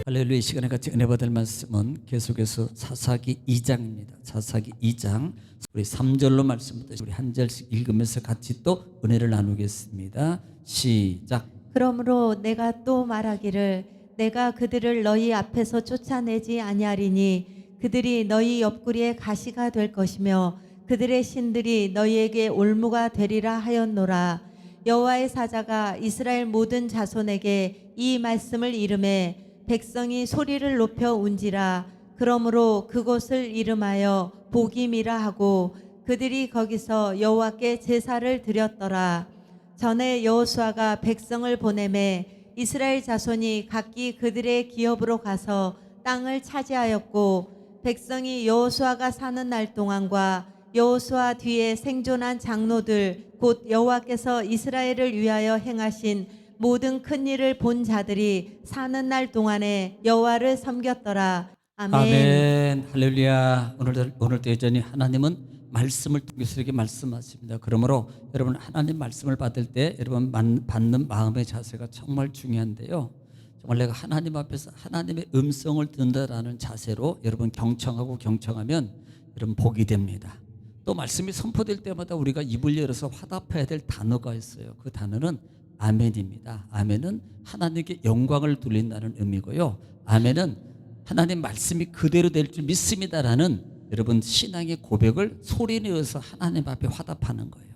할렐루야. 이 시간에 같이 은혜 받을 말씀은 계속해서 사사기 2장입니다. 사사기 2장 우리 3절로 말씀부터 우리 한 절씩 읽으면서 같이 또 은혜를 나누겠습니다. 시작. 그러므로 내가 또 말하기를 내가 그들을 너희 앞에서 쫓아내지 아니하리니 그들이 너희 옆구리에 가시가 될 것이며 그들의 신들이 너희에게 올무가 되리라 하였노라. 여호와의 사자가 이스라엘 모든 자손에게 이 말씀을 이르매 백성이 소리를 높여 운지라. 그러므로 그곳을 이름하여 보김이라 하고 그들이 거기서 여호와께 제사를 드렸더라. 전에 여호수아가 백성을 보내매 이스라엘 자손이 각기 그들의 기업으로 가서 땅을 차지하였고 백성이 여호수아가 사는 날 동안과 여호수아 뒤에 생존한 장로들 곧 여호와께서 이스라엘을 위하여 행하신 모든 큰 일을 본 자들이 사는 날 동안에 여호와를 섬겼더라. 아멘. 아멘. 할렐루야. 오늘도 여전히 하나님은 말씀을 통해서 이렇게 말씀하십니다. 그러므로 여러분 하나님 말씀을 받을 때 여러분 받는 마음의 자세가 정말 중요한데요. 정말 내가 하나님 앞에서 하나님의 음성을 듣는다라는 자세로 여러분 경청하면 여러분 복이 됩니다. 또 말씀이 선포될 때마다 우리가 입을 열어서 화답해야 될 단어가 있어요. 그 단어는 아멘입니다. 아멘은 하나님께 영광을 돌린다는 의미고요. 아멘은 하나님 말씀이 그대로 될 줄 믿습니다라는 여러분 신앙의 고백을 소리내어서 하나님 앞에 화답하는 거예요.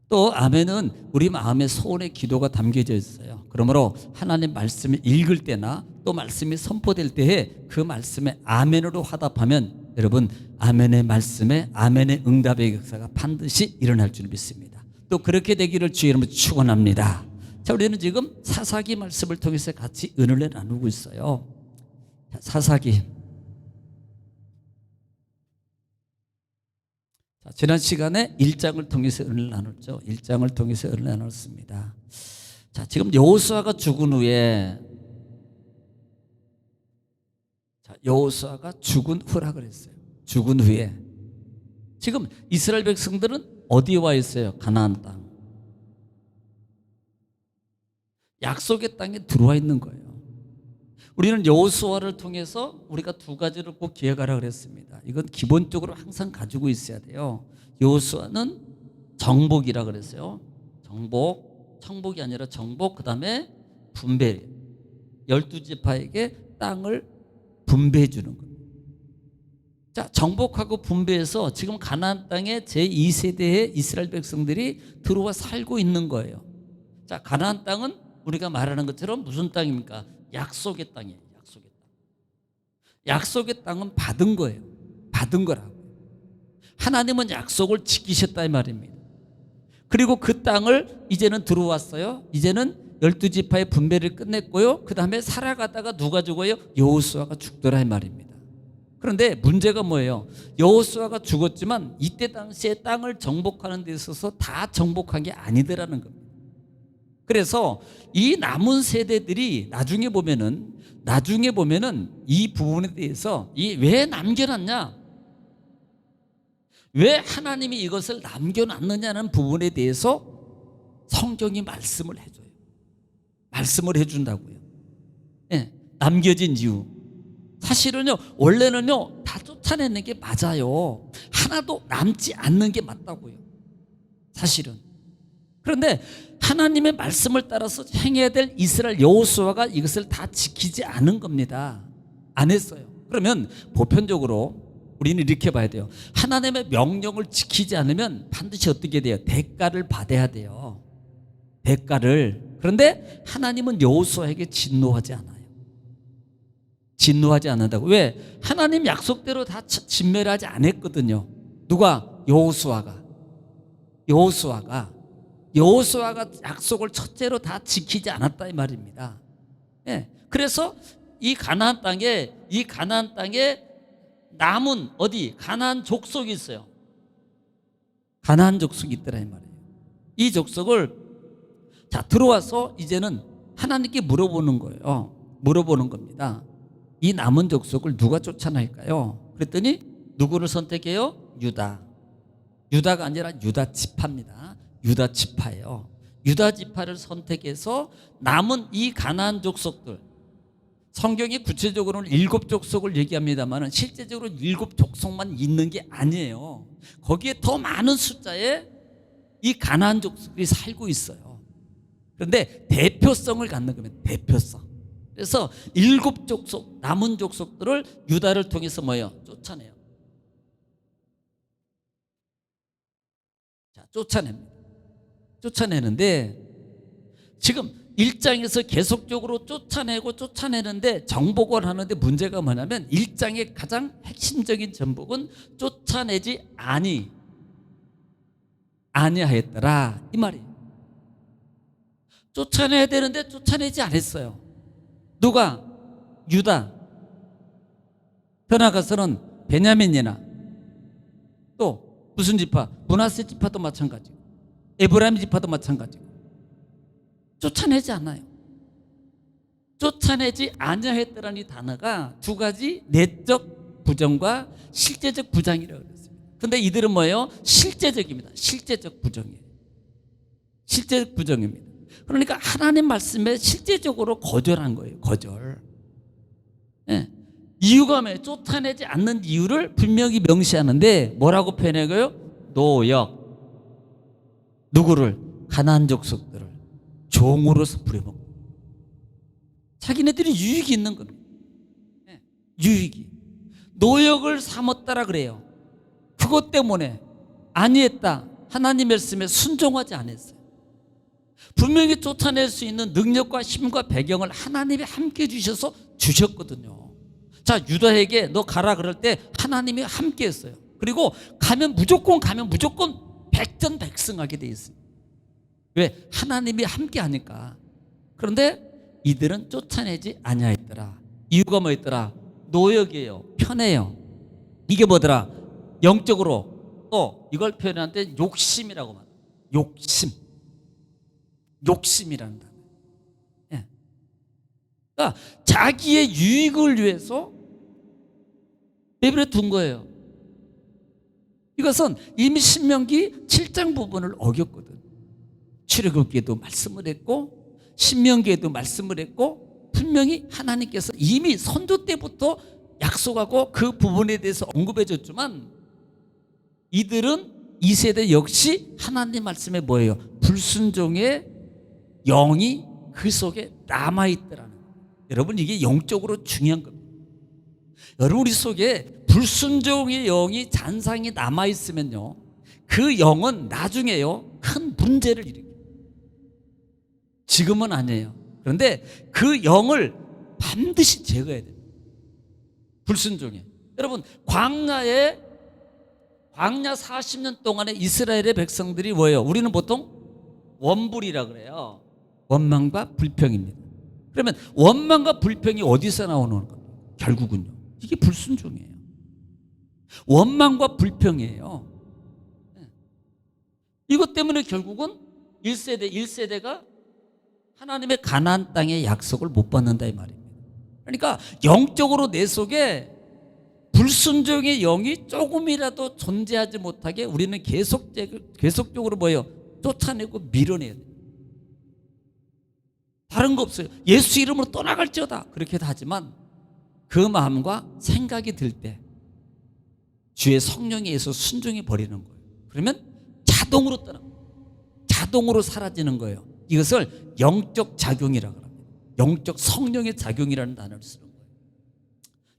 또 아멘은 우리 마음의 소원의 기도가 담겨져 있어요. 그러므로 하나님 말씀을 읽을 때나 또 말씀이 선포될 때에 그 말씀에 아멘으로 화답하면 여러분 아멘의 말씀에 아멘의 응답의 역사가 반드시 일어날 줄 믿습니다. 또 그렇게 되기를 주의 이름으로 축원합니다. 자, 우리는 지금 사사기 말씀을 통해서 같이 은혜를 나누고 있어요. 자, 사사기. 자, 지난 시간에 1장을 통해서 은혜를 나눴죠. 1장을 통해서 은혜를 나눴습니다. 자, 지금 여호수아가 죽은 후에 여호수아가 죽은 후라 그랬어요. 죽은 후에 지금 이스라엘 백성들은 어디에 와 있어요? 가나안 땅. 약속의 땅에 들어와 있는 거예요. 우리는 여호수아를 통해서 우리가 두 가지를 꼭 기억하라 그랬습니다. 이건 기본적으로 항상 가지고 있어야 돼요. 여호수아는 정복이라 그랬어요. 정복이 아니라 정복, 그 다음에 분배. 12지파에게 땅을 분배해 주는 거예요. 자, 정복하고 분배해서 지금 가나안 땅에 제2세대의 이스라엘 백성들이 들어와 살고 있는 거예요. 자, 가나안 땅은 우리가 말하는 것처럼 무슨 땅입니까? 약속의 땅이에요. 약속의 땅. 약속의 땅은 받은 거예요. 받은 거라고. 하나님은 약속을 지키셨다 이 말입니다. 그리고 그 땅을 이제는 들어왔어요. 이제는 12지파의 분배를 끝냈고요. 그 다음에 살아가다가 누가 죽어요? 여호수아가 죽더라 이 말입니다. 그런데 문제가 뭐예요? 여호수아가 죽었지만 이때 당시에 땅을 정복하는 데 있어서 다 정복한 게 아니더라는 겁니다. 그래서 이 남은 세대들이 나중에 보면은 이 부분에 대해서 왜 남겨놨냐? 왜 하나님이 이것을 남겨놨느냐는 부분에 대해서 성경이 말씀을 해줘요. 말씀을 해준다고요. 네, 남겨진 이유. 사실은요, 원래는요, 다 쫓아내는 게 맞아요. 하나도 남지 않는 게 맞다고요. 사실은. 그런데 하나님의 말씀을 따라서 행해야 될 이스라엘 여호수아가 이것을 다 지키지 않은 겁니다. 안 했어요. 그러면 보편적으로 우리는 이렇게 봐야 돼요. 하나님의 명령을 지키지 않으면 반드시 어떻게 돼요? 대가를 받아야 돼요. 대가를. 그런데 하나님은 여호수아에게 진노하지 않아요. 진노하지 않는다고. 왜? 하나님 약속대로 다 진멸을 하지 않았거든요. 누가? 여호수아가 약속을 첫째로 다 지키지 않았다 이 말입니다. 예. 그래서 이 가나안 땅에 남은 어디? 가나안 족속이 있어요. 가나안 족속이 있더라 이 말이에요. 이 족속을 들어와서 이제는 하나님께 물어보는 거예요. 물어보는 겁니다. 이 남은 족속을 누가 쫓아낼까요? 그랬더니 누구를 선택해요? 유다가 아니라 유다 지파입니다. 유다 지파예요. 유다 지파를 선택해서 남은 이 가나안 족속들 성경이 구체적으로는 7족속을 얘기합니다만 실제적으로 7족속만 있는 게 아니에요. 거기에 더 많은 숫자의 이 가나안 족속이 살고 있어요. 그런데 대표성을 갖는 거면 대표성. 그래서 7족속 남은 족속들을 유다를 통해서 뭐예요? 쫓아내요. 자, 쫓아내는데 지금 1장에서 계속적으로 쫓아내는데 정복을 하는데 문제가 뭐냐면 1장의 가장 핵심적인 전복은 쫓아내지 아니하였더라 이 말이에요. 쫓아내야 되는데 쫓아내지 않았어요. 누가? 유다. 더 나아가서는 베냐민이나 또 무슨 지파? 므낫세 지파도 마찬가지고 에브라임 지파도 마찬가지고 쫓아내지 않아요. 쫓아내지 아니하였더라는 이 단어가 두 가지 내적 부정과 실제적 부정이라고 그랬습니다. 그런데 이들은 뭐예요? 실제적입니다. 실제적 부정이에요. 실제적 부정입니다. 그러니까 하나님 말씀에 실제적으로 거절한 거예요. 거절. 네. 이유가 뭐예요? 쫓아내지 않는 이유를 분명히 명시하는데 뭐라고 표현해요? 노역. 누구를? 가나안 족속들을 종으로서 부려먹고 자기네들이 유익이 있는 겁니다. 네. 유익이. 노역을 삼았다라 그래요. 그것 때문에 아니했다. 하나님 말씀에 순종하지 않았어요. 분명히 쫓아낼 수 있는 능력과 힘과 배경을 하나님이 함께 주셔서 주셨거든요. 자, 유다에게 너 가라 그럴 때 하나님이 함께 했어요. 그리고 가면 무조건 백전백승하게 돼 있습니다. 왜? 하나님이 함께 하니까. 그런데 이들은 쫓아내지 아니하였더라. 이유가 뭐였더라? 노역이에요. 편해요. 이게 뭐더라? 영적으로 또 이걸 표현하는데 욕심이라고 말해요. 욕심이라는 단어. 예. 그러니까 자기의 유익을 위해서 내버려 둔 거예요. 이것은 이미 신명기 7장 부분을 어겼거든. 출애굽기에도 말씀을 했고 신명기에도 말씀을 했고 분명히 하나님께서 이미 선조 때부터 약속하고 그 부분에 대해서 언급해 줬지만 이들은 이 세대 역시 하나님 말씀에 뭐예요? 불순종의 영이 그 속에 남아있더라는 거예요. 여러분 이게 영적으로 중요한 겁니다. 여러분 우리 속에 불순종의 영이 잔상이 남아있으면요 그 영은 나중에요 큰 문제를 일으켜요. 지금은 아니에요. 그런데 그 영을 반드시 제거해야 돼요. 불순종에. 여러분 광야 40년 동안에 이스라엘의 백성들이 뭐예요? 우리는 보통 원불이라 그래요. 원망과 불평입니다. 그러면 원망과 불평이 어디서 나오는 겁니까? 결국은요 이게 불순종이에요. 원망과 불평이에요. 이것 때문에 결국은 1세대가 하나님의 가나안 땅의 약속을 못 받는다 이 말입니다. 그러니까 영적으로 내 속에 불순종의 영이 조금이라도 존재하지 못하게 우리는 계속적으로 뭐예요? 쫓아내고 밀어내야 돼요. 다른 거 없어요. 예수 이름으로 떠나갈지어다 그렇게도 하지만 그 마음과 생각이 들 때 주의 성령에 의해서 순종해 버리는 거예요. 그러면 자동으로 자동으로 사라지는 거예요. 이것을 영적 작용이라고 합니다. 영적 성령의 작용이라는 단어를 쓰는 거예요.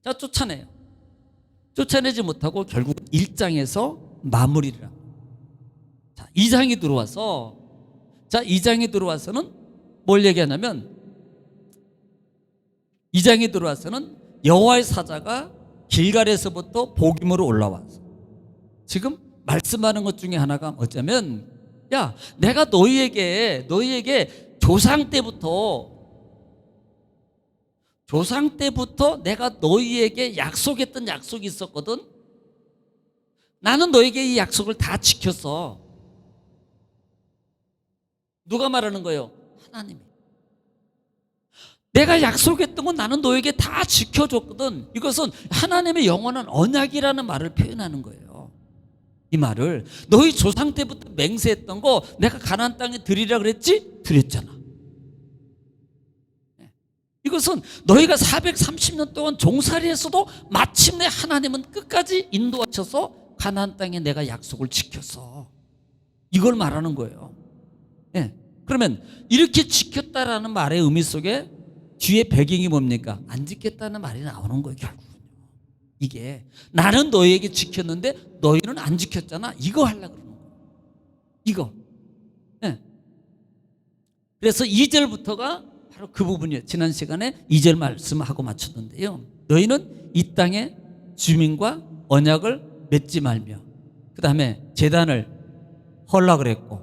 자, 쫓아내지 못하고 결국 1장에서 마무리를 합니다. 자, 2장이 들어와서는 뭘 얘기하냐면 2장에 들어와서는 여호와의 사자가 길갈에서부터 복임으로 올라와서 지금 말씀하는 것 중에 하나가 어쩌면 야 내가 너희에게 조상 때부터 내가 너희에게 약속했던 약속이 있었거든. 나는 너에게 이 약속을 다 지켰어. 누가 말하는 거예요? 하나님이. 내가 약속했던 건 나는 너에게 다 지켜줬거든. 이것은 하나님의 영원한 언약이라는 말을 표현하는 거예요. 이 말을 너희 조상 때부터 맹세했던 거 내가 가나안 땅에 드리라 그랬지? 드렸잖아. 그것은 너희가 430년 동안 종살이 했어도 마침내 하나님은 끝까지 인도하셔서 가나안 땅에 내가 약속을 지켰어. 이걸 말하는 거예요. 예. 그러면 이렇게 지켰다라는 말의 의미 속에 뒤에 배경이 뭡니까? 안 지켰다는 말이 나오는 거예요, 결국은요. 이게 나는 너희에게 지켰는데 너희는 안 지켰잖아. 이거 하려고 그러는 거예요. 이거. 예. 그래서 2절부터가 바로 그 부분이에요. 지난 시간에 2절 말씀하고 마쳤는데요. 너희는 이 땅의 주민과 언약을 맺지 말며, 그 다음에 제단을 헐라 그랬고,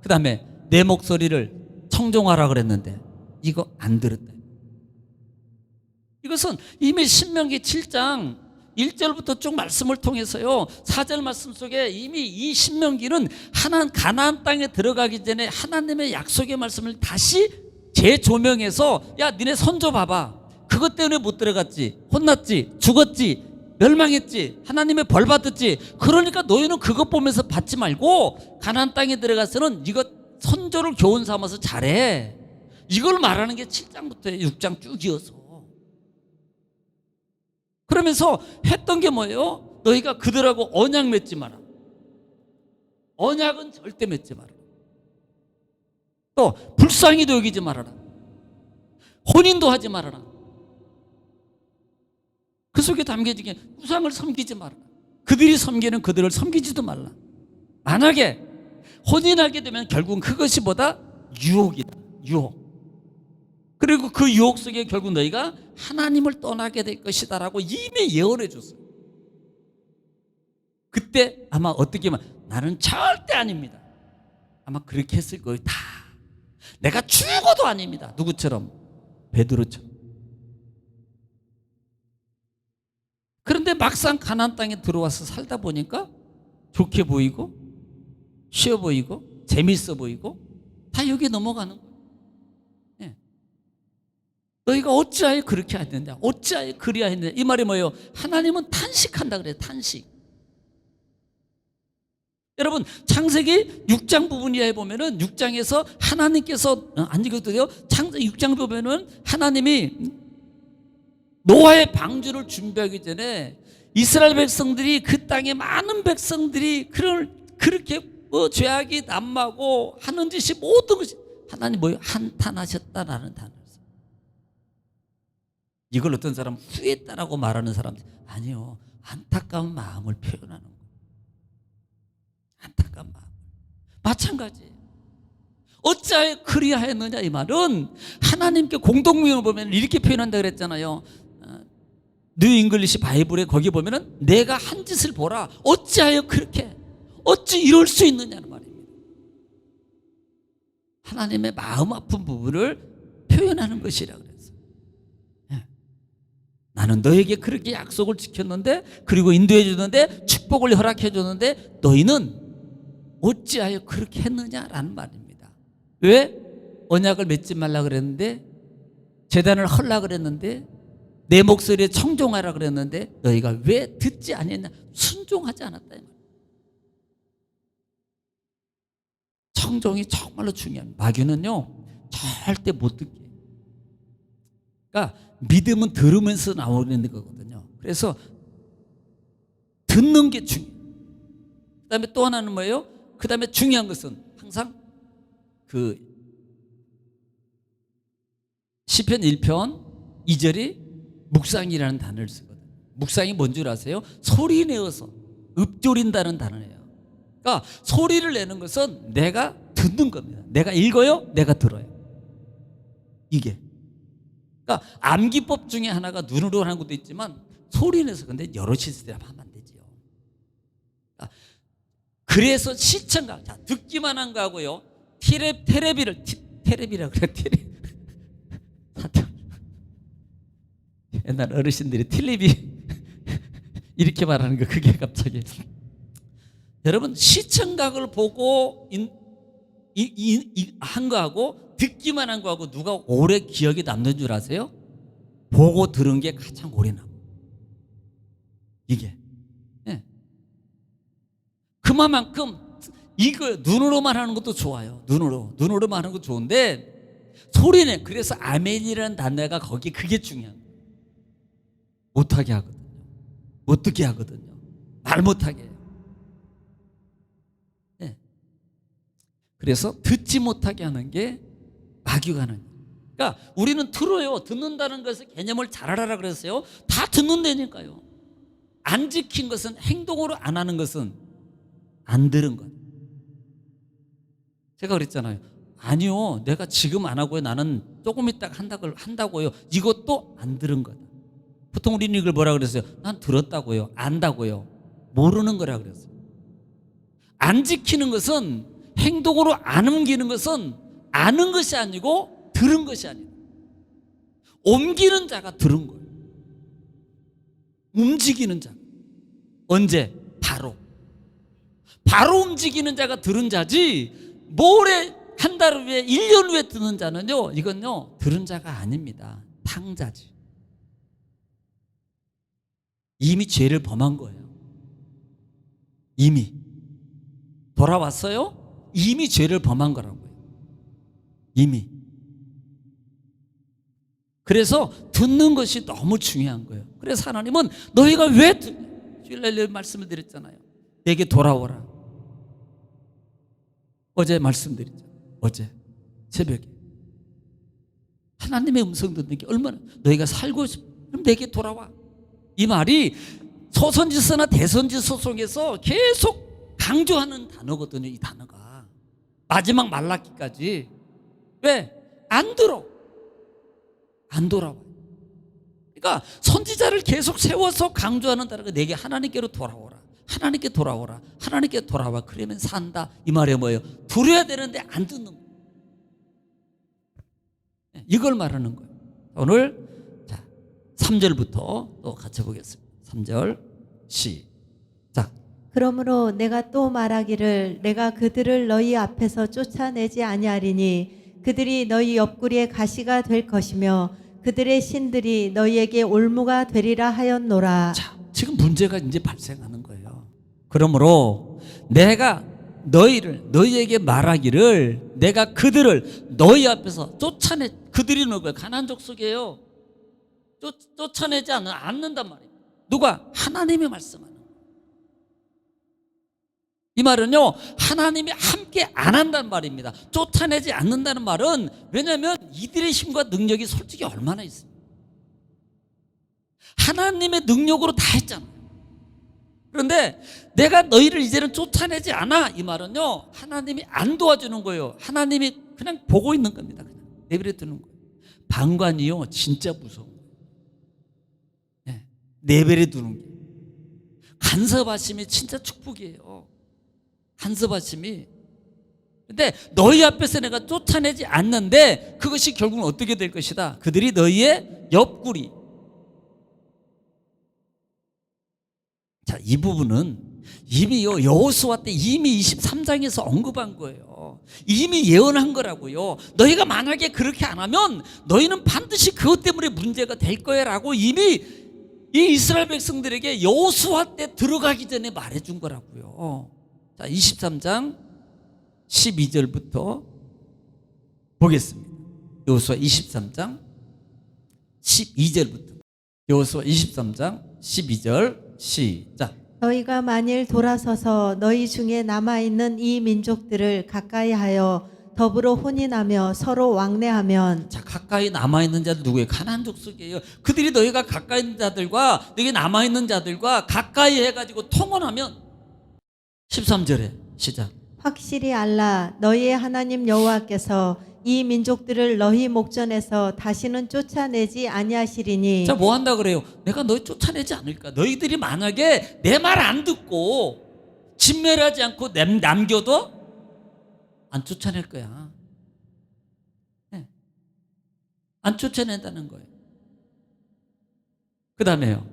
그 다음에 내 목소리를 청종하라 그랬는데 이거 안 들었다. 이것은 이미 신명기 7장 1절부터 쭉 말씀을 통해서요, 4절 말씀 속에 이미 이 신명기는 가나안 땅에 들어가기 전에 하나님의 약속의 말씀을 다시 재조명해서, 야 니네 선조 봐봐, 그것 때문에 못 들어갔지, 혼났지, 죽었지, 멸망했지, 하나님의 벌 받았지. 그러니까 너희는 그것 보면서 받지 말고 가나안 땅에 들어가서는 이거 선조를 교훈 삼아서 잘해. 이걸 말하는 게 7장부터 6장 쭉 이어서. 그러면서 했던 게 뭐예요? 너희가 그들하고 언약 맺지 마라. 언약은 절대 맺지 마라. 또 불쌍히도 여기지 말아라. 혼인도 하지 말아라. 그 속에 담겨진 게 우상을 섬기지 말아라. 그들이 섬기는 그들을 섬기지도 말라. 만약에 혼인하게 되면 결국은 그것이 보다 유혹이다. 유혹. 그리고 그 유혹 속에 결국 너희가 하나님을 떠나게 될 것이다 라고 이미 예언해 줬어요. 그때 아마 어떻게 하면 나는 절대 아닙니다. 아마 그렇게 했을 거예요. 다. 내가 죽어도 아닙니다. 누구처럼? 베드로처럼. 그런데 막상 가나안 땅에 들어와서 살다 보니까 좋게 보이고 쉬워 보이고 재밌어 보이고 다 여기 넘어가는 거예요. 네. 너희가 어찌하여 그렇게 했느냐, 어찌하여 그리하 했느냐. 이 말이 뭐예요? 하나님은 탄식한다 그래요. 탄식. 여러분 창세기 6장 부분이에 보면은 6장에서 하나님께서 안 읽어도 돼요. 창세기 6장 보면은 하나님이 노아의 방주를 준비하기 전에 이스라엘 백성들이, 그 땅의 많은 백성들이 그렇게 죄악이 남하고 하는 짓이 모든 것이 하나님 뭐예요? 한탄하셨다라는 단어를 써요. 이걸 어떤 사람은 후회했다라고 말하는 사람들, 아니요, 안타까운 마음을 표현하는 거예요. 안타까운 마음. 마찬가지예요. 어찌하여 그리하였느냐, 이 말은 하나님께 공동명을 보면 이렇게 표현한다 그랬잖아요. 뉴 잉글리시 바이블에 거기 보면은 내가 한 짓을 보라. 어찌하여 그렇게, 어찌 이럴 수 있느냐는 말입니다. 하나님의 마음 아픈 부분을 표현하는 것이라 그랬어요. 예. 나는 너에게 그렇게 약속을 지켰는데, 그리고 인도해 주는데, 축복을 허락해 줬는데 너희는 어찌하여 그렇게 했느냐라는 말입니다. 왜? 언약을 맺지 말라 그랬는데, 제단을 헐라 그랬는데, 내 목소리에 청종하라 그랬는데 너희가 왜 듣지 않았냐? 순종하지 않았다. 청종이 정말로 중요합니다. 마귀는요 절대 못 듣게. 그러니까 믿음은 들으면서 나오는 거거든요. 그래서 듣는 게 중요해요. 그 다음에 또 하나는 뭐예요? 그 다음에 중요한 것은 항상 그 시편 1편 2절이 묵상이라는 단어를 쓰거든요. 묵상이 뭔 줄 아세요? 소리 내어서 읊조린다는 단어예요. 그러니까 소리를 내는 것은 내가 듣는 겁니다. 내가 읽어요, 내가 들어요. 이게. 그러니까 암기법 중에 하나가 눈으로 하는 것도 있지만 소리 내서, 근데 여럿이 있을 때 하면 안 되지요. 그러니까 그래서 시청각, 자, 듣기만 한 거하고요, 테레비라고 그래. 옛날 어르신들이 텔레비 이렇게 말하는 거, 그게 갑자기. 여러분 시청각을 보고 한 거하고 듣기만 한 거하고 누가 오래 기억에 남는 줄 아세요? 보고 들은 게 가장 오래 남아. 이게. 네. 그만큼 이거 눈으로만 하는 것도 좋아요. 눈으로만 하는 것도 좋은데 소리내. 그래서 아멘이라는 단어가 거기 그게 중요한 거예요. 못하게 하거든요. 못 듣게 하거든요. 말 못하게 해요. 네. 그래서 듣지 못하게 하는 게 막유가는. 그러니까 우리는 들어요. 듣는다는 것을 개념을 잘 알아라 그랬어요. 다 듣는다니까요. 안 지킨 것은, 행동으로 안 하는 것은 안 들은 것. 제가 그랬잖아요. 아니요, 내가 지금 안 하고요. 나는 조금 있다가 한다고요. 이것도 안 들은 거다. 보통 우리는 이걸 뭐라 그랬어요? 난 들었다고요. 안다고요. 모르는 거라 그랬어요. 안 지키는 것은, 행동으로 안 옮기는 것은 아는 것이 아니고 들은 것이 아니에요. 옮기는 자가 들은 거예요. 움직이는 자. 언제? 바로 움직이는 자가 들은 자지, 모레, 한 달 후에, 1년 후에 듣는 자는요, 이건요 들은 자가 아닙니다. 탕자지. 이미 죄를 범한 거예요. 이미 돌아왔어요? 이미 죄를 범한 거라고요. 이미. 그래서 듣는 것이 너무 중요한 거예요. 그래서 하나님은 너희가 왜 주일날 말씀을 드렸잖아요. 내게 돌아오라. 어제 말씀드렸죠. 어제 새벽에 하나님의 음성 듣는 게 얼마나, 너희가 살고 싶으면 내게 돌아와. 이 말이 소선지서나 대선지서 속에서 계속 강조하는 단어거든요. 이 단어가 마지막 말라기까지. 왜? 안 들어. 안 돌아와. 그러니까 선지자를 계속 세워서 강조하는 단어가 내게 하나님께로 돌아오라. 하나님께 돌아오라. 하나님께 돌아와. 그러면 산다. 이 말이 뭐예요? 들어야 되는데 안 듣는 거예요. 이걸 말하는 거예요. 오늘 자 3절부터 또 같이 보겠습니다. 3절 시작. 그러므로 내가 또 말하기를 내가 그들을 너희 앞에서 쫓아내지 아니하리니 그들이 너희 옆구리에 가시가 될 것이며 그들의 신들이 너희에게 올무가 되리라 하였노라. 자, 지금 문제가 이제 발생하는 거예요. 그러므로 내가 너희에게 말하기를 내가 그들을 너희 앞에서 쫓아내. 그들이 누구예요? 가나안 족속이에요. 쫓아내지 않는단 말이에요. 누가? 하나님이 말씀하는 거예요. 이 말은요, 하나님이 함께 안 한다는 말입니다. 쫓아내지 않는다는 말은, 왜냐하면 이들의 힘과 능력이 솔직히 얼마나 있습니까? 하나님의 능력으로 다 했잖아요. 그런데 내가 너희를 이제는 쫓아내지 않아. 이 말은요, 하나님이 안 도와주는 거예요. 하나님이 그냥 보고 있는 겁니다. 그냥 내버려 두는 거예요. 방관이요, 진짜 무서운 거예요. 네, 내버려 두는 게. 간섭하심이 진짜 축복이에요. 간섭하심이. 근데 너희 앞에서 내가 쫓아내지 않는데 그것이 결국은 어떻게 될 것이다. 그들이 너희의 옆구리. 자, 이 부분은 이미요 여호수아 때 이미 23장에서 언급한 거예요. 이미 예언한 거라고요. 너희가 만약에 그렇게 안 하면 너희는 반드시 그것 때문에 문제가 될 거야라고 이미 이 이스라엘 백성들에게 여호수아 때 들어가기 전에 말해준 거라고요. 자, 23장 12절부터 보겠습니다. 여호수아 23장 12절부터. 여호수아 23장 12절 시작. 너희가 만일 돌아서서 너희 중에 남아있는 이 민족들을 가까이하여 더불어 혼인하며 서로 왕래하면. 자, 가까이 남아있는 자들 누구예요? 가나안 족속이에요. 그들이 너희가 가까이 있는 자들과 너희 남아있는 자들과 가까이 해가지고 통혼하면. 13절에 시작. 확실히 알라 너희의 하나님 여호와께서 이 민족들을 너희 목전에서 다시는 쫓아내지 아니하시리니. 자, 뭐 한다 그래요? 내가 너희 쫓아내지 않을까? 너희들이 만약에 내 말 안 듣고 진멸하지 않고 남겨도 안 쫓아낼 거야. 네. 안 쫓아낸다는 거예요. 그 다음에요.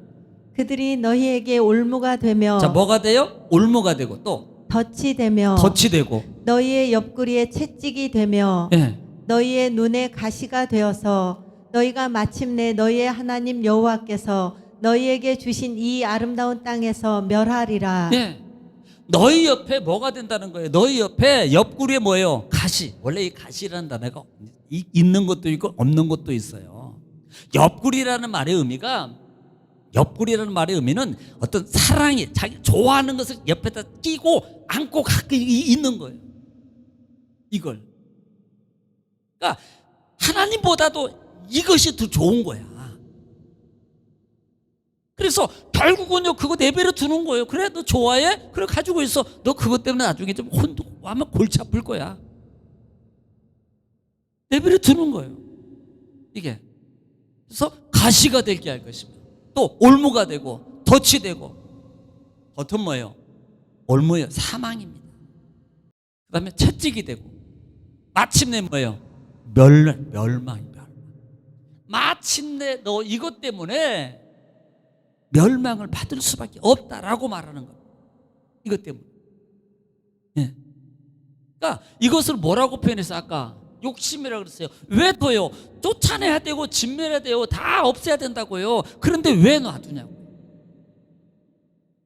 그들이 너희에게 올무가 되며. 자, 뭐가 돼요? 올무가 되고 또 덫이 되며. 덫이 되고 너희의 옆구리에 채찍이 되며. 네. 너희의 눈에 가시가 되어서 너희가 마침내 너희의 하나님 여호와께서 너희에게 주신 이 아름다운 땅에서 멸하리라. 네. 너희 옆에 뭐가 된다는 거예요? 너희 옆에 옆구리에 뭐예요? 가시. 원래 이 가시라는 단어가 있는 것도 있고 없는 것도 있어요. 옆구리라는 말의 의미가, 옆구리라는 말의 의미는 어떤 사랑이, 자기 좋아하는 것을 옆에다 끼고 안고 가끔 있는 거예요. 이걸. 그러니까 하나님보다도 이것이 더 좋은 거야. 그래서 결국은요, 그거 내버려 두는 거예요. 그래, 너 좋아해? 그래, 가지고 있어. 너 그것 때문에 나중에 좀 혼도 아마 골치 아플 거야. 내버려 두는 거예요. 이게. 그래서 가시가 되게 할 것입니다. 또 올무가 되고 덫이 되고, 덫은 뭐예요? 올무예요. 사망입니다. 그 다음에 채찍이 되고, 마침내 뭐예요? 멸망. 마침내 너 이것 때문에 멸망을 받을 수밖에 없다라고 말하는 겁니다. 이것 때문에. 예. 그러니까 이것을 뭐라고 표현해서 아까 욕심이라고 그랬어요. 왜 둬요? 쫓아내야 되고 진멸해야 돼요. 다 없애야 된다고요. 그런데 왜 놔두냐고.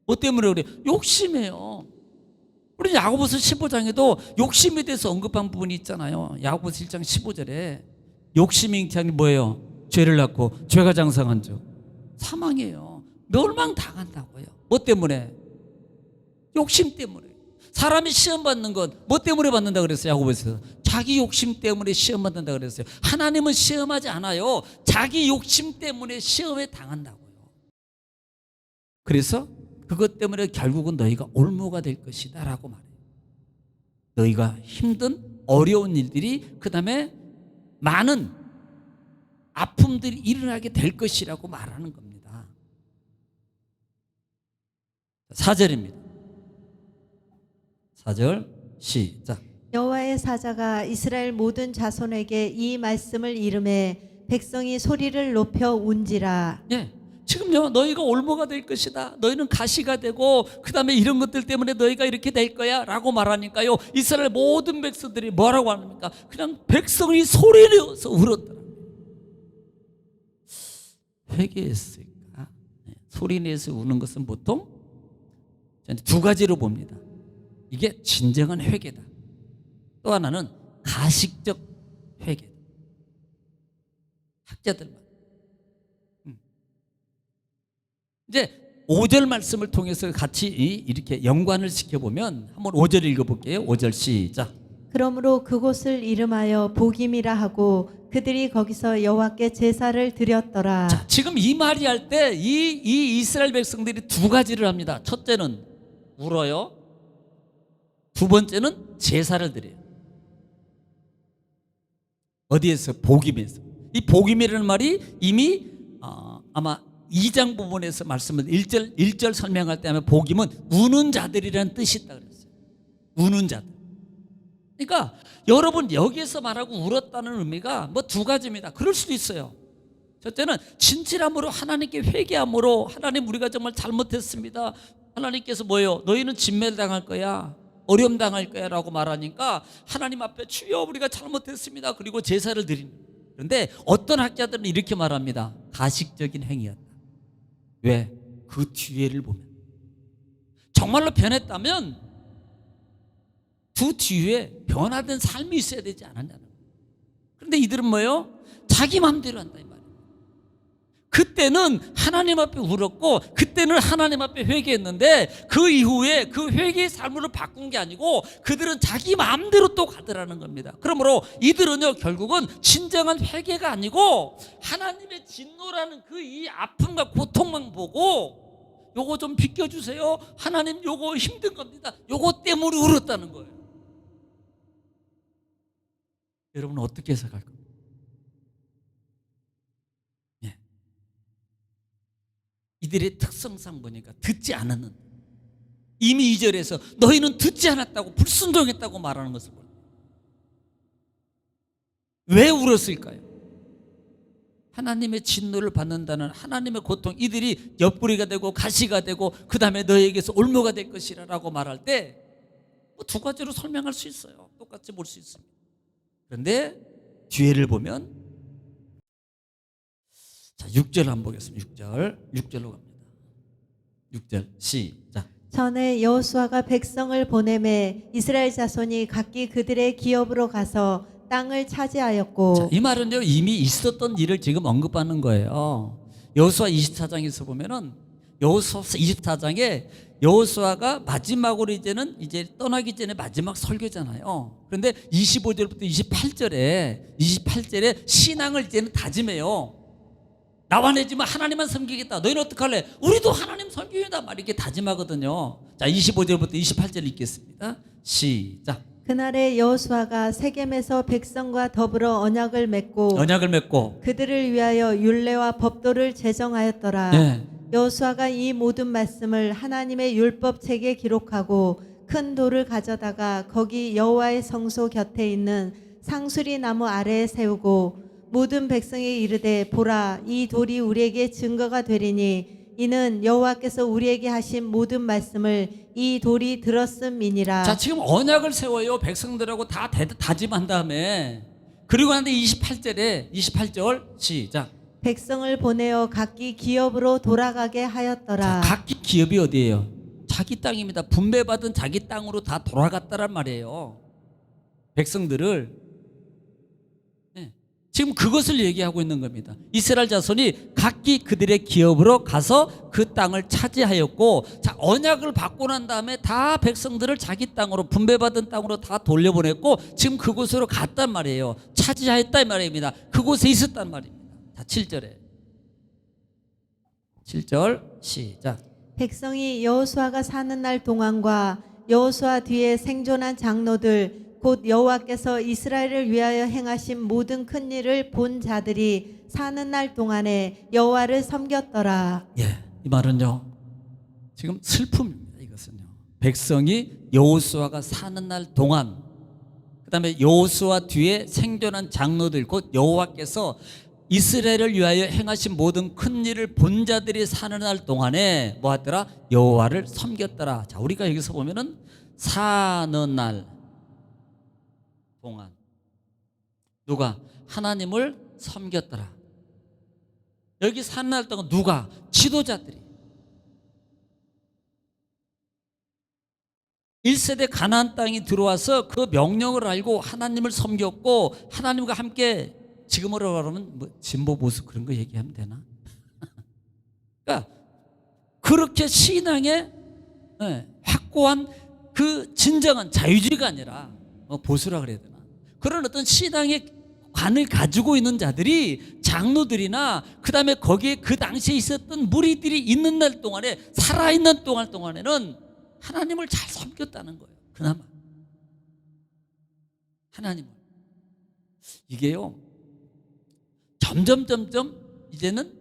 뭐 때문에 그래? 욕심이에요. 우리 야고보서 15장에도 욕심에 대해서 언급한 부분이 있잖아요. 야고보서 1장 15절에 욕심이 잉태한 게 뭐예요? 죄를 낳고 죄가 장성한 즉 사망이에요. 멸망당한다고요. 뭐 때문에? 욕심 때문에. 사람이 시험 받는 건 뭐 때문에 받는다 그랬어요? 야고보에서 자기 욕심 때문에 시험 받는다 그랬어요. 하나님은 시험하지 않아요. 자기 욕심 때문에 시험에 당한다고요. 그래서 그것 때문에 결국은 너희가 올무가 될 것이다 라고 말해요. 너희가 힘든 어려운 일들이, 그 다음에 많은 아픔들이 일어나게 될 것이라고 말하는 겁니다. 4절입니다. 4절 시작. 여호와의 사자가 이스라엘 모든 자손에게 이 말씀을 이름해 백성이 소리를 높여 운지라. 예. 지금요, 너희가 올무가 될 것이다. 너희는 가시가 되고, 그 다음에 이런 것들 때문에 너희가 이렇게 될 거야 라고 말하니까요, 이스라엘 모든 백성들이 뭐라고 합니까? 그냥 백성이 소리내어서 울었더라. 회개했을까? 소리내서 우는 것은 보통 저는 두 가지로 봅니다. 이게 진정한 회개다. 또 하나는 가식적 회개다. 학자들만. 이제 5절 말씀을 통해서 같이 이렇게 연관을 시켜보면 한번 5절 읽어볼게요. 5절 시작. 그러므로 그곳을 이름하여 복임이라 하고 그들이 거기서 여호와께 제사를 드렸더라. 자, 지금 이 말이 할 때 이 이스라엘 백성들이 두 가지를 합니다. 첫째는 울어요. 두 번째는 제사를 드려요. 어디에서? 복임에서. 이 복임이라는 말이 이미 아마 2장 부분에서 말씀을 1절 설명할 때 하면 복임은 우는 자들이라는 뜻이 있다 그랬어요. 우는 자들. 그러니까 여러분 여기에서 말하고 울었다는 의미가 뭐 두 가지입니다. 그럴 수도 있어요. 첫째는 진실함으로 하나님께 회개함으로, 하나님 우리가 정말 잘못했습니다. 하나님께서 뭐예요? 너희는 진멸당할 거야, 어려움 당할 거야 라고 말하니까 하나님 앞에 주여 우리가 잘못했습니다. 그리고 제사를 드리는. 그런데 어떤 학자들은 이렇게 말합니다. 가식적인 행위였다. 왜? 그 뒤에를 보면 정말로 변했다면 그 뒤에 변화된 삶이 있어야 되지 않았냐는 거예요. 그런데 이들은 뭐예요? 자기 마음대로 한다 이 말이에요. 그때는 하나님 앞에 울었고, 그때는 하나님 앞에 회개했는데 그 이후에 그 회개의 삶으로 바꾼 게 아니고 그들은 자기 마음대로 또 가더라는 겁니다. 그러므로 이들은요, 결국은 진정한 회개가 아니고 하나님의 진노라는 그 이 아픔과 고통만 보고 요거 좀 비켜주세요, 하나님 요거 힘든 겁니다, 요거 때문에 울었다는 거예요. 여러분 어떻게 해석할 겁니까? 이들의 특성상 보니까 듣지 않았는데, 이미 2절에서 너희는 듣지 않았다고, 불순종했다고 말하는 것을 보여요. 왜 울었을까요? 하나님의 진노를 받는다는 하나님의 고통, 이들이 옆구리가 되고 가시가 되고 그 다음에 너희에게서 올무가 될 것이라고 말할 때 뭐 두 가지로 설명할 수 있어요. 똑같이 볼 수 있습니다. 그런데 뒤에를 보면, 자 6절 한번 보겠습니다. 6절로 갑니다. 6절 시작. 전에 여호수아가 백성을 보내매 이스라엘 자손이 각기 그들의 기업으로 가서 땅을 차지하였고. 자, 이 말은요 이미 있었던 일을 지금 언급하는 거예요. 여호수아 24장에서 보면은 여호수아 24장에 여호수아가 마지막으로 이제 떠나기 전에 마지막 설교잖아요. 그런데 25절부터 28절에 신앙을 이제는 다짐해요. 나와 내 집은 하나님만 섬기겠다. 너희는 어떡할래? 우리도 하나님 섬기겠다. 말 이렇게 다짐하거든요. 자, 25절부터 28절 읽겠습니다. 시작. 그날에 여호수아가 세겜에서 백성과 더불어 언약을 맺고 그들을 위하여 율례와 법도를 제정하였더라. 네. 여호수아가 이 모든 말씀을 하나님의 율법책에 기록하고 큰 돌을 가져다가 거기 여호와의 성소 곁에 있는 상수리 나무 아래에 세우고 모든 백성이 이르되 보라 이 돌이 우리에게 증거가 되리니 이는 여호와께서 우리에게 하신 모든 말씀을 이 돌이 들었음이니라. 자, 지금 언약을 세워요. 백성들하고 다 다짐한 다음에. 그리고 하는데 28절 시작. 백성을 보내어 각기 기업으로 돌아가게 하였더라. 자, 각기 기업이 어디예요? 자기 땅입니다. 분배받은 자기 땅으로 다 돌아갔다란 말이에요. 백성들을. 지금 그것을 얘기하고 있는 겁니다. 이스라엘 자손이 각기 그들의 기업으로 가서 그 땅을 차지하였고, 자, 언약을 받고 난 다음에 다 백성들을 자기 땅으로 분배받은 땅으로 다 돌려보냈고 지금 그곳으로 갔단 말이에요. 차지하였다 이 말입니다. 그곳에 있었단 말입니다. 자, 7절 시작. 백성이 여호수아가 사는 날 동안과 여호수아 뒤에 생존한 장로들 곧 여호와께서 이스라엘을 위하여 행하신 모든 큰 일을 본 자들이 사는 날 동안에 여호와를 섬겼더라. 예, 이 말은요 지금 슬픔입니다. 이것은요 백성이 여호수아가 사는 날 동안, 그 다음에 여호수아 뒤에 생존한 장로들 곧 여호와께서 이스라엘을 위하여 행하신 모든 큰 일을 본 자들이 사는 날 동안에 뭐 하더라? 여호와를 섬겼더라. 자, 우리가 여기서 보면은 사는 날 동안 누가? 하나님을 섬겼더라. 여기 사는 날 동안 누가? 지도자들이. 1세대 가나안 땅이 들어와서 그 명령을 알고 하나님을 섬겼고 하나님과 함께, 지금으로 말하면 뭐 진보 보수 그런 거 얘기하면 되나? 그러니까 그렇게 신앙의 확고한 그 진정한 자유주의가 아니라 뭐 보수라 그래야 되나? 그런 어떤 신앙의 관을 가지고 있는 자들이, 장로들이나 그 다음에 거기에 그 당시에 있었던 무리들이 있는 날 동안에, 살아있는 동안에는 하나님을 잘 섬겼다는 거예요. 그나마 하나님을. 이게요 점점 이제는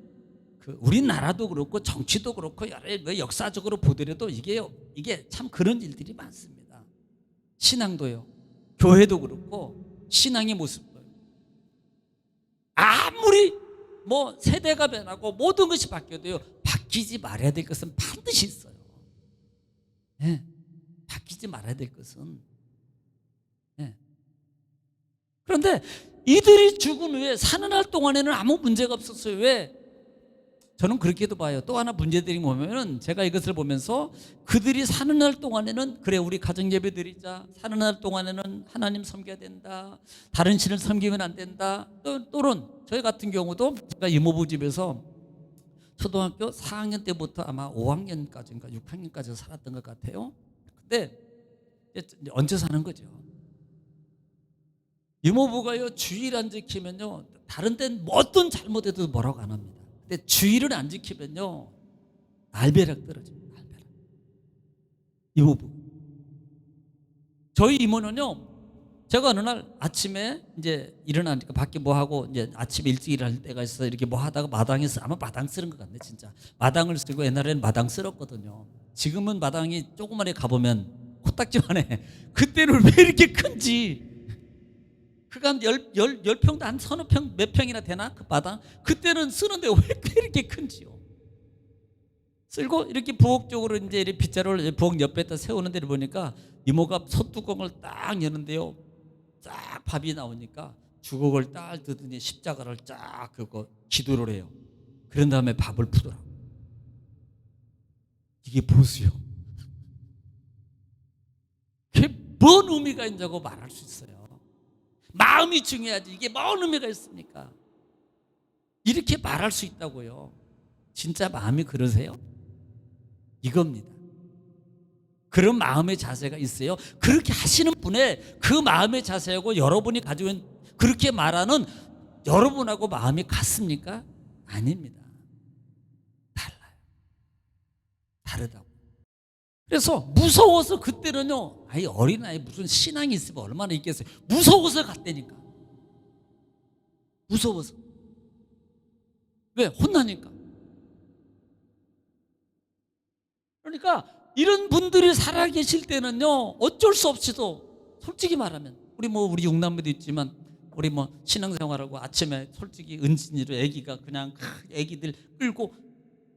그 우리나라도 그렇고 정치도 그렇고 여러 역사적으로 보더라도 이게 참 그런 일들이 많습니다. 신앙도요, 교회도 그렇고 신앙의 모습도 아무리 뭐 세대가 변하고 모든 것이 바뀌어도요 바뀌지 말아야 될 것은 반드시 있어요. 네, 바뀌지 말아야 될 것은. 네. 그런데 이들이 죽은 후에 사는 날 동안에는 아무 문제가 없었어요. 왜? 저는 그렇게도 봐요. 또 하나 문제들이 뭐냐면, 제가 이것을 보면서 그들이 사는 날 동안에는 그래 우리 가정 예배 드리자, 사는 날 동안에는 하나님 섬겨야 된다, 다른 신을 섬기면 안 된다. 또는 저희 같은 경우도 제가 이모부 집에서 초등학교 4학년 때부터 아마 5학년까지인가 6학년까지 살았던 것 같아요. 근데 얹혀 사는 거죠. 이모부가요 주일 안 지키면요 다른 데는 어떤 잘못해도 뭐라고 안 합니다. 근데 주일을 안 지키면요 날벼락 떨어집니다. 날벼락. 이모부. 저희 이모는요, 제가 어느 날 아침에 이제 일어나니까 밖에 뭐 하고 이제 아침에 일찍 일할 때가 있어 이렇게 뭐 하다가 마당에서, 아마 마당 쓰는 것 같네 진짜. 마당을 쓰고 옛날에는 마당 쓸었거든요. 지금은 마당이 조그만에 가보면 코딱지만 해. 그때는 왜 이렇게 큰지. 그가 한 10평도 한 서너 평, 몇 평이나 되나? 그 마당. 그때는 쓰는데 왜 이렇게 큰지요. 쓸고 이렇게 부엌 쪽으로 이제 이렇게 빗자루를 부엌 옆에다 세우는 데를 보니까 이모가 솥뚜껑을 딱 여는데요. 쫙 밥이 나오니까 주걱을 딱 뜨더니 십자가를 쫙 그거 기도를 해요. 그런 다음에 밥을 푸더라고. 이게 보수요. 뭔 의미가 있냐고 말할 수 있어요. 마음이 중요하지 이게 뭔 의미가 있습니까? 이렇게 말할 수 있다고요. 진짜 마음이 그러세요? 이겁니다. 그런 마음의 자세가 있어요. 그렇게 하시는 분의 그 마음의 자세하고 여러분이 가지고 있는 그렇게 말하는 여러분하고 마음이 같습니까? 아닙니다. 달라요. 다르다고. 그래서 무서워서 그때는요, 아이 어린아이 무슨 신앙이 있으면 얼마나 있겠어요. 무서워서 갔다니까. 무서워서. 왜? 혼나니까. 그러니까 이런 분들이 살아계실 때는요, 어쩔 수 없이도 솔직히 말하면 우리 육남매도 있지만 우리 신앙생활하고 아침에 솔직히 은진이로 애기가 그냥 애기들 끌고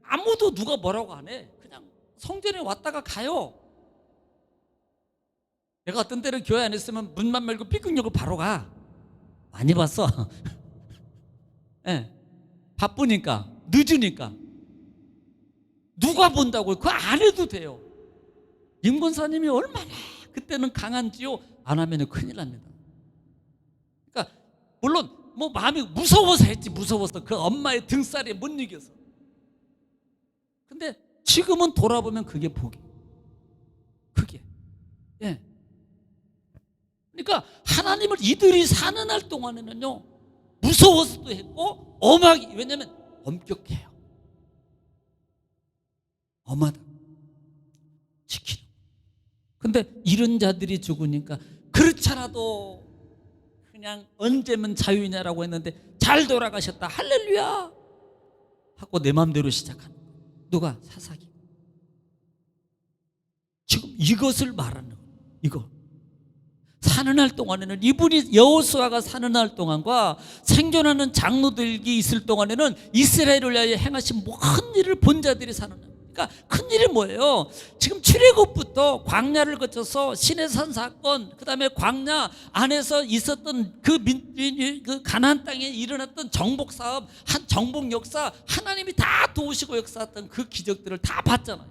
아무도 누가 뭐라고 안 해. 그냥 성전에 왔다가 가요. 내가 어떤 때는 교회 안 있으면 문만 열고 삐걱열고 바로 가. 많이 봤어. 네. 바쁘니까 늦으니까 누가 본다고요? 그거 안 해도 돼요. 임 권사님이 얼마나 그때는 강한지요. 안 하면 큰일 납니다. 그러니까 물론 마음이 무서워서 했지. 무서워서 그 엄마의 등살에 못 이겨서. 근데 지금은 돌아보면 그게 복이. 그게. 예. 그러니까 하나님을 이들이 사는 날 동안에는요, 무서워서도 했고 엄하게. 왜냐하면 엄격해요. 엄하다. 지키는. 근데 이런 자들이 죽으니까 그렇잖아도 그냥 언제면 자유냐라고 했는데 잘 돌아가셨다. 할렐루야 하고 내 마음대로 시작하는 거예요. 누가? 사사기. 지금 이것을 말하는 거예요. 이거 사는 날 동안에는 이분이 여호수아가 사는 날 동안과 생존하는 장로들이 있을 동안에는 이스라엘을 위하여 행하신 모든 일을 본 자들이 사는 날. 그러니까 큰 일이 뭐예요? 지금 출애굽부터 광야를 거쳐서 시내산 사건, 그 다음에 광야 안에서 있었던 그 가나안 땅에 일어났던 정복 사업, 한 정복 역사, 하나님이 다 도우시고 역사했던 그 기적들을 다 봤잖아요.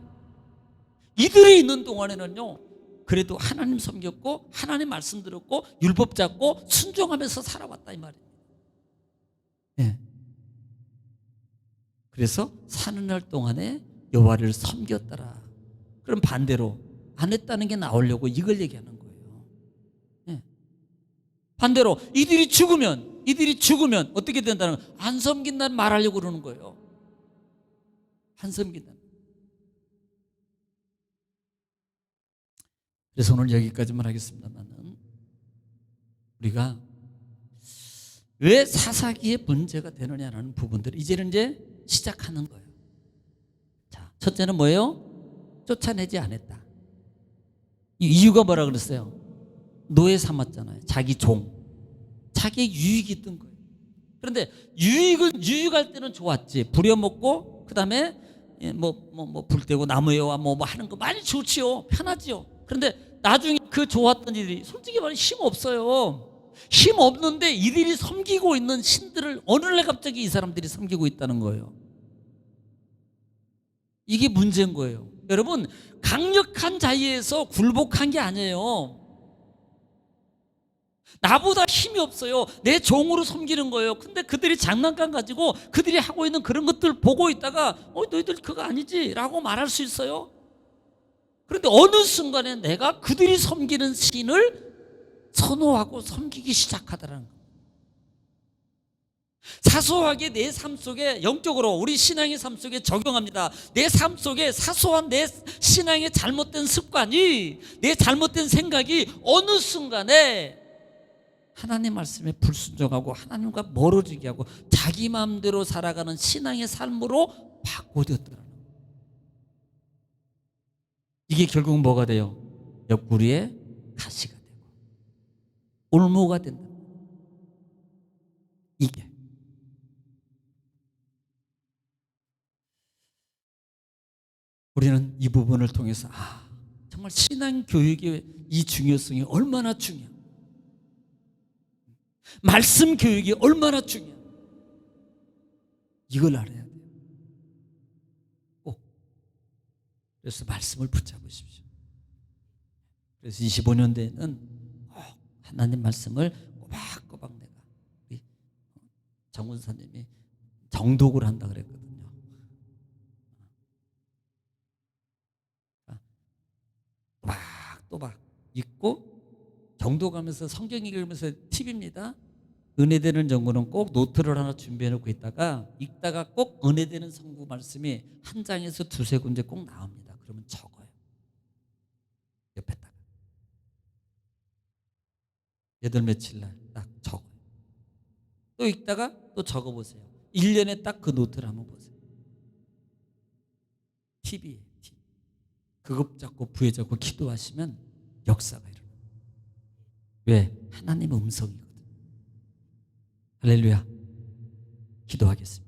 이들이 있는 동안에는요, 그래도 하나님 섬겼고 하나님 말씀 들었고 율법 잡고 순종하면서 살아왔다 이 말이에요. 네. 그래서 사는 날 동안에 여호와를 섬겼더라. 그럼 반대로 안 했다는 게 나오려고 이걸 얘기하는 거예요. 네. 반대로 이들이 죽으면 어떻게 된다는 거예요? 안 섬긴다는 말하려고 그러는 거예요. 안 섬긴다. 그래서 오늘 여기까지만 하겠습니다만은 우리가 왜 사사기의 문제가 되느냐라는 부분들을 이제 시작하는 거예요. 자, 첫째는 뭐예요? 쫓아내지 않았다. 이 이유가 뭐라 그랬어요? 노예 삼았잖아요. 자기 종. 자기 유익이 있던 거예요. 그런데 유익할 때는 좋았지. 부려먹고 그다음에 불 떼고 나무에와 하는 거 많이 좋지요. 편하지요. 그런데 나중에 그 좋았던 일이 솔직히 말해 힘 없어요. 힘 없는데 이들이 섬기고 있는 신들을 어느 날 갑자기 이 사람들이 섬기고 있다는 거예요. 이게 문제인 거예요. 여러분, 강력한 자리에서 굴복한 게 아니에요. 나보다 힘이 없어요. 내 종으로 섬기는 거예요. 근데 그들이 장난감 가지고 그들이 하고 있는 그런 것들 보고 있다가 너희들 그거 아니지 라고 말할 수 있어요. 그런데 어느 순간에 내가 그들이 섬기는 신을 선호하고 섬기기 시작하더라는 거예요. 사소하게 내 삶 속에 영적으로 우리 신앙의 삶 속에 적용합니다. 내 삶 속에 사소한 내 신앙의 잘못된 습관이, 내 잘못된 생각이 어느 순간에 하나님 말씀에 불순종하고 하나님과 멀어지게 하고 자기 마음대로 살아가는 신앙의 삶으로 바꿔졌더라는 거예요. 이게 결국은 뭐가 돼요? 옆구리에 가시가 되고 올무가 된다. 이게 우리는 이 부분을 통해서 정말 신앙 교육의 이 중요성이 얼마나 중요한, 말씀 교육이 얼마나 중요한, 이걸 알아야 돼요. 꼭. 그래서 말씀을 붙잡으십시오. 그래서 25년 뒤에는 하나님 말씀을 꼬박꼬박 내가 우리 정훈사님이 정독을 한다 그랬거든요. 또박 읽고 정독하면서 성경 읽으면서 팁입니다. 은혜되는 정보는 꼭 노트를 하나 준비해 놓고 있다가 읽다가 꼭 은혜되는 성구 말씀이 한 장에서 두세 군데 꼭 나옵니다. 그러면 적어요. 옆에다가 여덟 며칠 날 딱 적어요. 또 읽다가 또 적어보세요. 1년에 딱 그 노트를 한번 보세요. 팁이에요. 팁. 그것 잡고 부에 잡고 기도하시면 역사가 일어나요. 왜? 하나님의 음성이거든. 할렐루야. 기도하겠습니다.